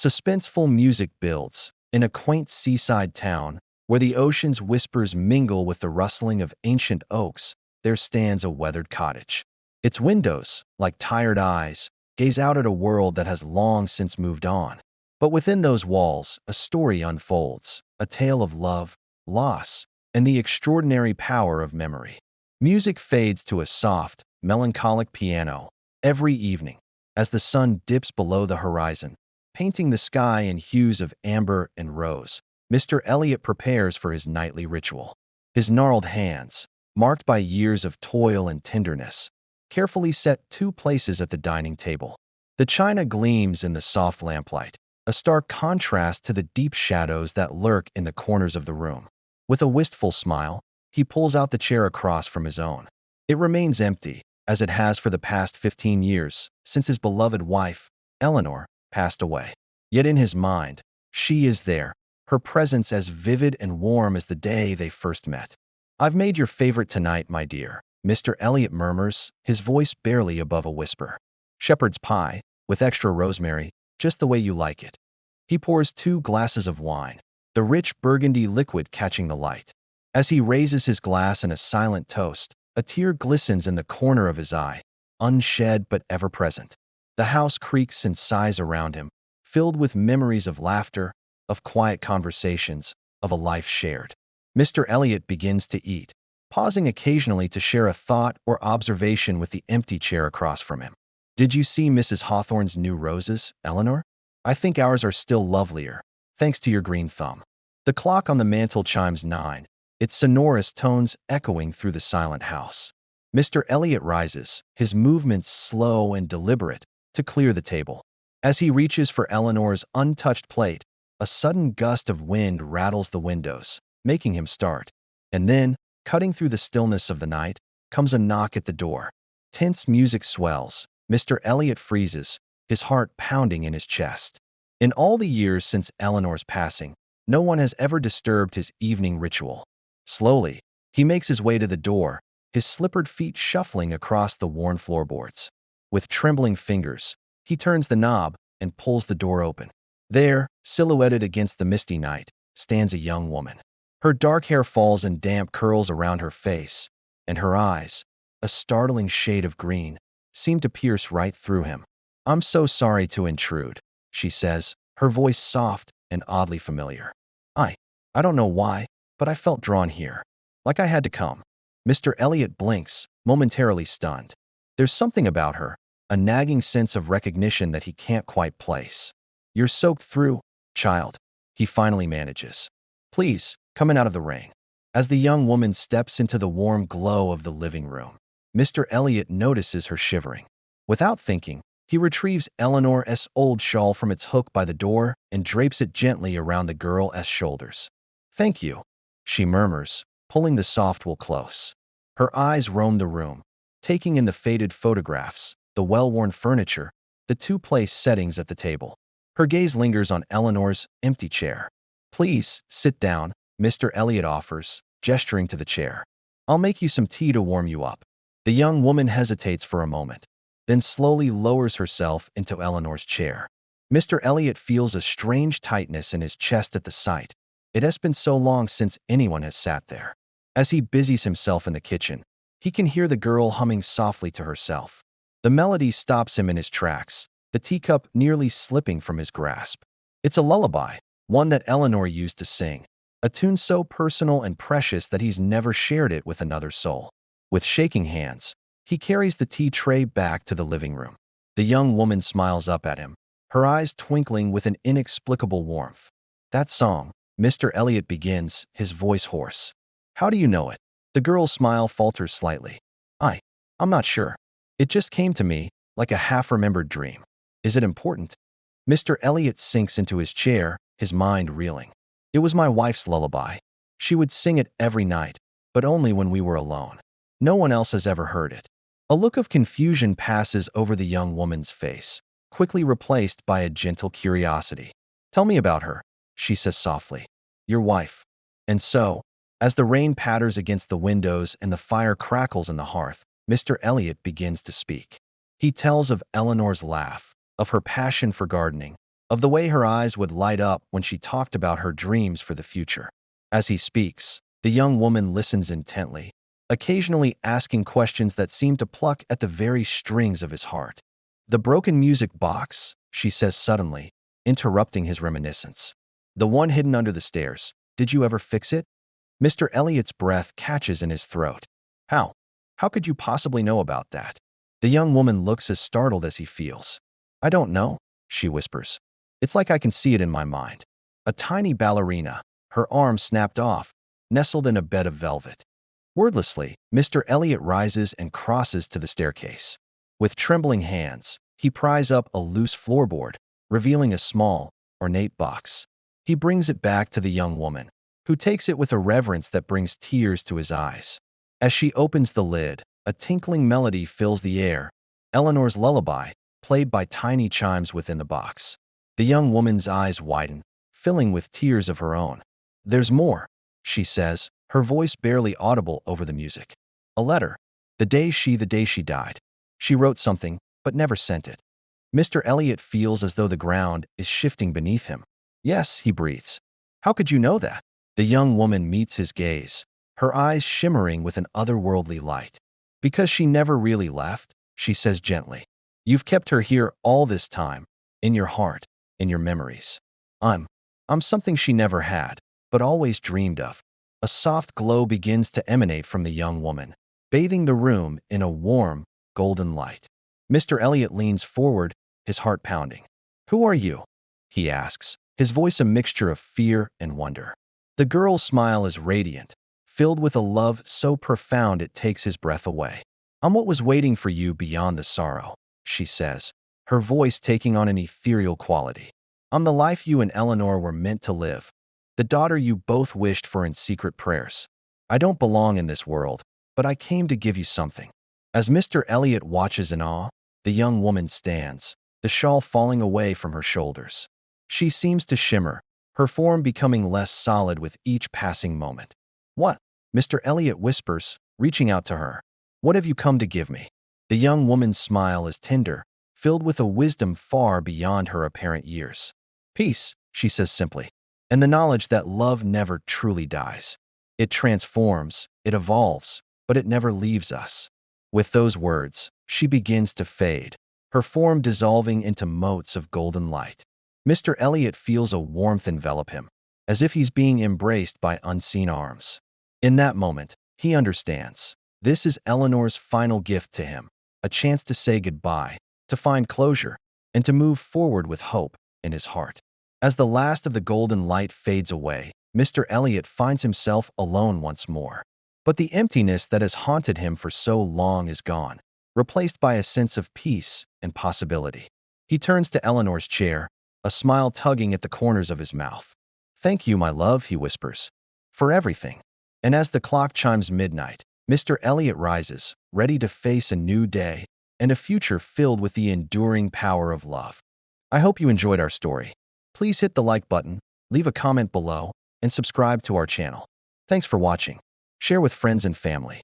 Suspenseful music builds. In a quaint seaside town, where the ocean's whispers mingle with the rustling of ancient oaks, there stands a weathered cottage. Its windows, like tired eyes, gaze out at a world that has long since moved on. But within those walls, a story unfolds, a tale of love, loss, and the extraordinary power of memory. Music fades to a soft, melancholic piano every evening as the sun dips below the horizon, painting the sky in hues of amber and rose. Mr. Elliot prepares for his nightly ritual. His gnarled hands, marked by years of toil and tenderness, carefully set two places at the dining table. The china gleams in the soft lamplight, a stark contrast to the deep shadows that lurk in the corners of the room. With a wistful smile, he pulls out the chair across from his own. It remains empty, as it has for the past 15 years, since his beloved wife, Eleanor, passed away. Yet in his mind, she is there, her presence as vivid and warm as the day they first met. "I've made your favorite tonight, my dear," Mr. Elliot murmurs, his voice barely above a whisper. "Shepherd's pie, with extra rosemary, just the way you like it." He pours 2 glasses of wine, the rich burgundy liquid catching the light. As he raises his glass in a silent toast, a tear glistens in the corner of his eye, unshed but ever present. The house creaks and sighs around him, filled with memories of laughter, of quiet conversations, of a life shared. Mr. Elliot begins to eat, pausing occasionally to share a thought or observation with the empty chair across from him. "Did you see Mrs. Hawthorne's new roses, Eleanor? I think ours are still lovelier, thanks to your green thumb." The clock on the mantel chimes 9, its sonorous tones echoing through the silent house. Mr. Elliot rises, his movements slow and deliberate, to clear the table. As he reaches for Eleanor's untouched plate, a sudden gust of wind rattles the windows, making him start. And then, cutting through the stillness of the night, comes a knock at the door. Tense music swells. Mr. Elliot freezes, his heart pounding in his chest. In all the years since Eleanor's passing, no one has ever disturbed his evening ritual. Slowly, he makes his way to the door, his slippered feet shuffling across the worn floorboards. With trembling fingers, he turns the knob and pulls the door open. There, silhouetted against the misty night, stands a young woman. Her dark hair falls in damp curls around her face, and her eyes, a startling shade of green, seem to pierce right through him. "I'm so sorry to intrude," she says, her voice soft and oddly familiar. I don't know why, but I felt drawn here, like I had to come." Mr. Elliot blinks, momentarily stunned. There's something about her, a nagging sense of recognition that he can't quite place. "You're soaked through, child," he finally manages. "Please, come in out of the rain." As the young woman steps into the warm glow of the living room, Mr. Elliot notices her shivering. Without thinking, he retrieves Eleanor's old shawl from its hook by the door and drapes it gently around the girl's shoulders. "Thank you," she murmurs, pulling the soft wool close. Her eyes roam the room, taking in the faded photographs, the well-worn furniture, the two-place settings at the table. Her gaze lingers on Eleanor's empty chair. "Please, sit down," Mr. Elliot offers, gesturing to the chair. "I'll make you some tea to warm you up." The young woman hesitates for a moment, then slowly lowers herself into Eleanor's chair. Mr. Elliot feels a strange tightness in his chest at the sight. It has been so long since anyone has sat there. As he busies himself in the kitchen, he can hear the girl humming softly to herself. The melody stops him in his tracks, the teacup nearly slipping from his grasp. It's a lullaby, one that Eleanor used to sing, a tune so personal and precious that he's never shared it with another soul. With shaking hands, he carries the tea tray back to the living room. The young woman smiles up at him, her eyes twinkling with an inexplicable warmth. "That song," Mr. Elliot begins, his voice hoarse. "How do you know it?" The girl's smile falters slightly. I'm not sure. It just came to me, like a half-remembered dream." "Is it important?" Mr. Elliot sinks into his chair, his mind reeling. "It was my wife's lullaby. She would sing it every night, but only when we were alone. No one else has ever heard it." A look of confusion passes over the young woman's face, quickly replaced by a gentle curiosity. "Tell me about her," she says softly. "Your wife." And so, as the rain patters against the windows and the fire crackles in the hearth, Mr. Elliot begins to speak. He tells of Eleanor's laugh, of her passion for gardening, of the way her eyes would light up when she talked about her dreams for the future. As he speaks, the young woman listens intently, occasionally asking questions that seem to pluck at the very strings of his heart. "The broken music box," she says suddenly, interrupting his reminiscence. "The one hidden under the stairs. Did you ever fix it?" Mr. Elliot's breath catches in his throat. "How? How could you possibly know about that?" The young woman looks as startled as he feels. "I don't know," she whispers. "It's like I can see it in my mind. A tiny ballerina, her arm snapped off, nestled in a bed of velvet." Wordlessly, Mr. Elliot rises and crosses to the staircase. With trembling hands, he pries up a loose floorboard, revealing a small, ornate box. He brings it back to the young woman, who takes it with a reverence that brings tears to his eyes. As she opens the lid, a tinkling melody fills the air, Eleanor's lullaby, played by tiny chimes within the box. The young woman's eyes widen, filling with tears of her own. "There's more," she says, her voice barely audible over the music. "A letter. The day she died. She wrote something, but never sent it." Mr. Elliot feels as though the ground is shifting beneath him. "Yes," he breathes. "How could you know that?" The young woman meets his gaze, her eyes shimmering with an otherworldly light. "Because she never really left," she says gently. "You've kept her here all this time, in your heart, in your memories. I'm something she never had, but always dreamed of." A soft glow begins to emanate from the young woman, bathing the room in a warm, golden light. Mr. Elliot leans forward, his heart pounding. "Who are you?" he asks, his voice a mixture of fear and wonder. The girl's smile is radiant, filled with a love so profound it takes his breath away. "I'm what was waiting for you beyond the sorrow," she says, her voice taking on an ethereal quality. "I'm the life you and Eleanor were meant to live, the daughter you both wished for in secret prayers. I don't belong in this world, but I came to give you something." As Mr. Elliot watches in awe, the young woman stands, the shawl falling away from her shoulders. She seems to shimmer, her form becoming less solid with each passing moment. "What?" Mr. Elliot whispers, reaching out to her. "What have you come to give me?" The young woman's smile is tender, filled with a wisdom far beyond her apparent years. "Peace," she says simply, "and the knowledge that love never truly dies. It transforms, it evolves, but it never leaves us." With those words, she begins to fade, her form dissolving into motes of golden light. Mr. Elliot feels a warmth envelop him, as if he's being embraced by unseen arms. In that moment, he understands. This is Eleanor's final gift to him, a chance to say goodbye, to find closure, and to move forward with hope in his heart. As the last of the golden light fades away, Mr. Elliot finds himself alone once more. But the emptiness that has haunted him for so long is gone, replaced by a sense of peace and possibility. He turns to Eleanor's chair, a smile tugging at the corners of his mouth. "Thank you, my love," he whispers, "for everything." And as the clock chimes midnight, Mr. Elliot rises, ready to face a new day and a future filled with the enduring power of love. I hope you enjoyed our story. Please hit the like button, leave a comment below, and subscribe to our channel. Thanks for watching. Share with friends and family.